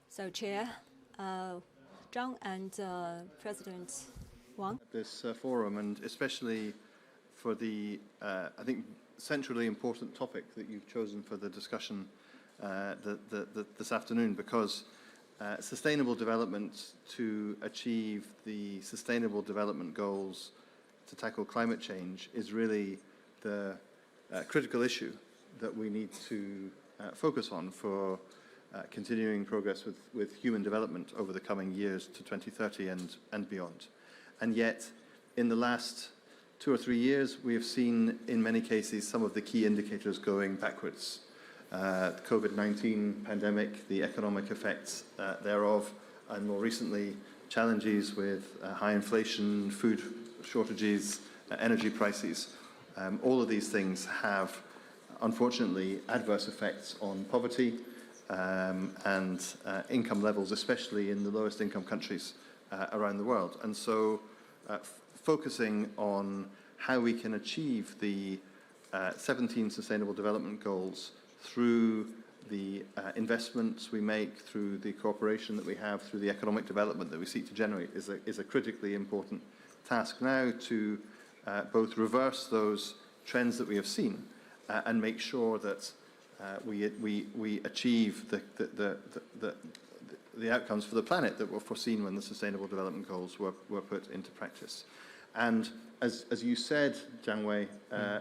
So, Chair, Zhang and President Wang. This forum, and especially for the, I think, centrally important topic that you've chosen for the discussion this afternoon, because sustainable development to achieve the Sustainable Development Goals to tackle climate change is really the critical issue that we need to focus on for continuing progress with human development over the coming years to 2030 and beyond. And yet, in the last 2 or 3 years, we have seen, in many cases, some of the key indicators going backwards. COVID-19 pandemic, the economic effects thereof, and more recently, challenges with high inflation, food shortages, energy prices. All of these things have, unfortunately, adverse effects on poverty and income levels, especially in the lowest income countries around the world. And so focusing on how we can achieve the 17 Sustainable Development Goals through the investments we make, through the cooperation that we have, through the economic development that we seek to generate is a critically important task now to both reverse those trends that we have seen and make sure that we achieve the outcomes for the planet that were foreseen when the Sustainable Development Goals were put into practice. And as you said, Jiang Wei,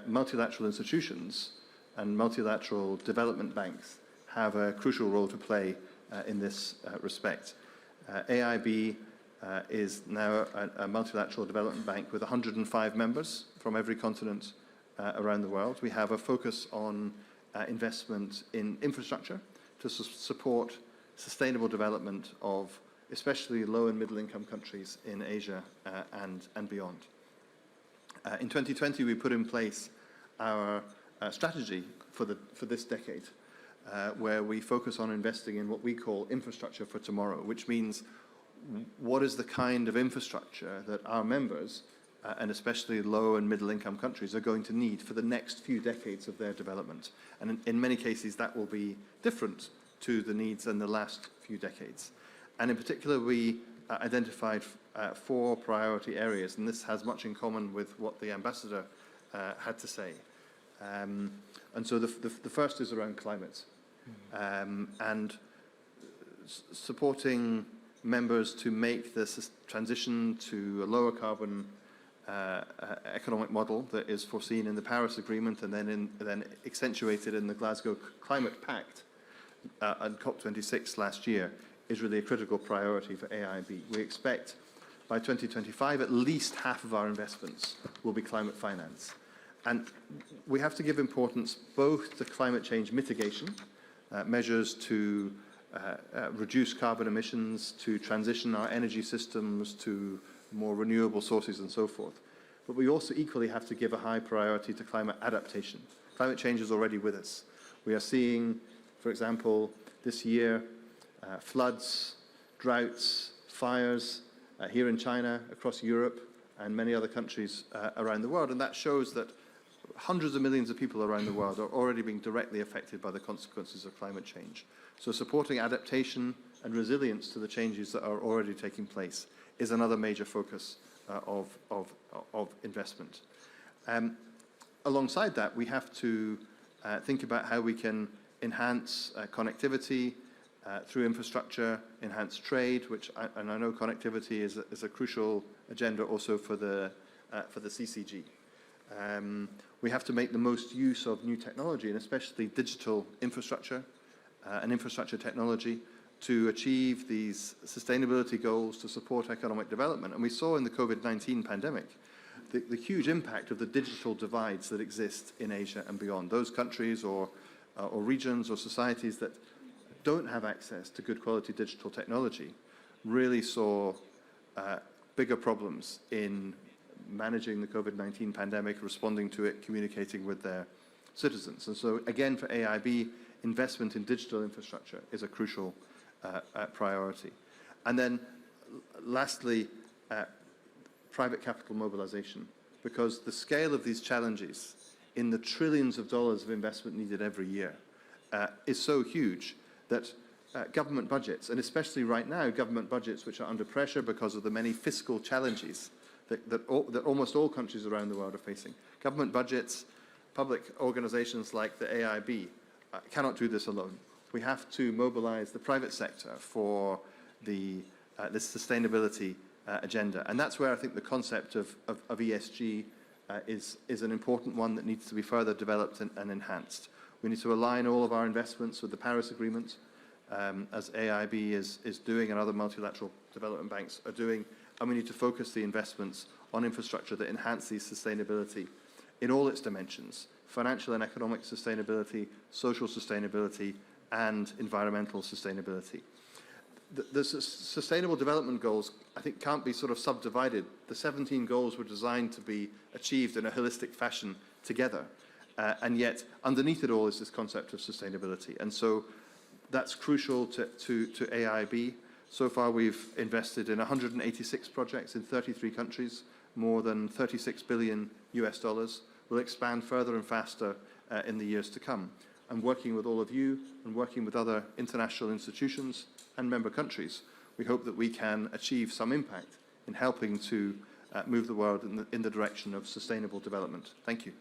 multilateral institutions and multilateral development banks have a crucial role to play in this respect. AIIB is now a multilateral development bank with 105 members from every continent around the world. We have a focus on investment in infrastructure to support sustainable development of especially low and middle income countries in Asia and beyond. In 2020, we put in place our strategy for this decade, where we focus on investing in what we call infrastructure for tomorrow, which means what is the kind of infrastructure that our members, and especially low and middle income countries, are going to need for the next few decades of their development. And in many cases, that will be different to the needs in the last few decades. And in particular, we identified 4 priority areas, and this has much in common with what the ambassador had to say. And so the first is around climate, and supporting members to make this transition to a lower carbon economic model that is foreseen in the Paris Agreement and then accentuated in the Glasgow Climate Pact and COP26 last year is really a critical priority for AIIB. We expect by 2025 at least half of our investments will be climate finance. And we have to give importance both to climate change mitigation, measures to reduce carbon emissions, to transition our energy systems to more renewable sources and so forth. But we also equally have to give a high priority to climate adaptation. Climate change is already with us. We are seeing, for example, this year, floods, droughts, fires here in China, across Europe, and many other countries around the world. And that shows that hundreds of millions of people around the world are already being directly affected by the consequences of climate change. So supporting adaptation and resilience to the changes that are already taking place is another major focus of investment. Alongside that, we have to think about how we can enhance connectivity through infrastructure, enhance trade, and I know connectivity is a crucial agenda also for the CCG. We have to make the most use of new technology, and especially digital infrastructure and infrastructure technology, to achieve these sustainability goals to support economic development. And we saw in the COVID-19 pandemic the huge impact of the digital divides that exist in Asia and beyond. Those countries or regions or societies that don't have access to good quality digital technology really saw bigger problems in managing the COVID-19 pandemic, responding to it, communicating with their citizens. And so again, for AIIB, investment in digital infrastructure is a crucial priority. And then lastly, private capital mobilization, because the scale of these challenges in the trillions of dollars of investment needed every year is so huge that government budgets, and especially right now, government budgets which are under pressure because of the many fiscal challenges that almost all countries around the world are facing. Government budgets, public organizations like the AIIB cannot do this alone. We have to mobilize the private sector for this sustainability agenda. And that's where I think the concept of ESG is an important one that needs to be further developed and enhanced. We need to align all of our investments with the Paris Agreement, as AIIB is doing and other multilateral development banks are doing, and we need to focus the investments on infrastructure that enhance these sustainability in all its dimensions: financial and economic sustainability, social sustainability, and environmental sustainability. The Sustainable Development Goals, I think, can't be sort of subdivided. The 17 goals were designed to be achieved in a holistic fashion together, and yet underneath it all is this concept of sustainability. And so that's crucial to AIIB. So far, we've invested in 186 projects in 33 countries, more than $36 billion US. We'll expand further and faster in the years to come. And working with all of you and working with other international institutions and member countries, we hope that we can achieve some impact in helping to move the world in the direction of sustainable development. Thank you.